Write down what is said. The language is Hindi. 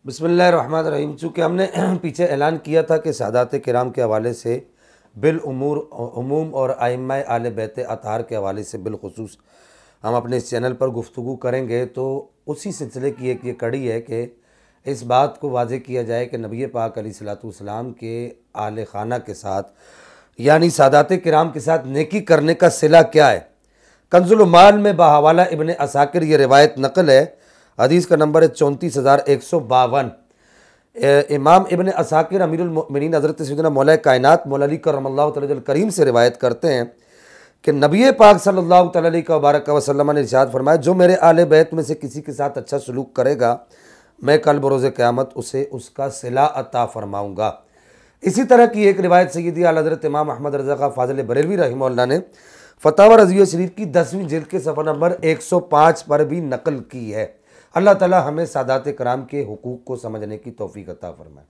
बिस्मिल्लाहिर्रहमानिर्रहीम। चूँकि हमने पीछे ऐलान किया था कि सादात किराम के हवाले से बिल उमूर उमूम और आइम्मा आले बैत अताहार के हवाले से बिलखुसूस हम अपने इस चैनल पर गुफ्तगू करेंगे, तो उसी सिलसिले की एक ये कड़ी है कि इस बात को वाज़ेह किया जाए कि नबी पाक अलैहिस्सलाम के आले खाना के साथ यानी सादात किराम के साथ नेकी करने का सिला क्या है। कंजुल माल में बहवाला इब्न असाकिर ये रिवायत नकल है। हदीस का नंबर है 34,152। इमाम इब्न असाकिर अमीरुल मोमिनीन हज़रत सैयदना मौला कायनात मौला अली करमल्लाहु तआला करीम से रिवायत करते हैं कि नबी पाक सल्लल्लाहु अलैहि वसल्लम ने इरशाद फरमाया, जो मेरे आले बैत में से किसी के साथ अच्छा सलूक करेगा मैं कल बरोज़ क़यामत उसे उसका सिला अता फरमाऊँगा। इसी तरह की एक रिवायत सैयदी आला हज़रत इमाम अहमद रज़ा ख़ां फ़ाज़िल बरेलवी रहमहुल्लाह ने फ़तावा रज़विया शरीफ की 10वीं जिल्द के सफ़ा नंबर 105 पर भी नकल की है। अल्लाह ताला हमें सादात किराम के हुकूक़ को समझने की तौफ़ीक़ अता फ़रमाए।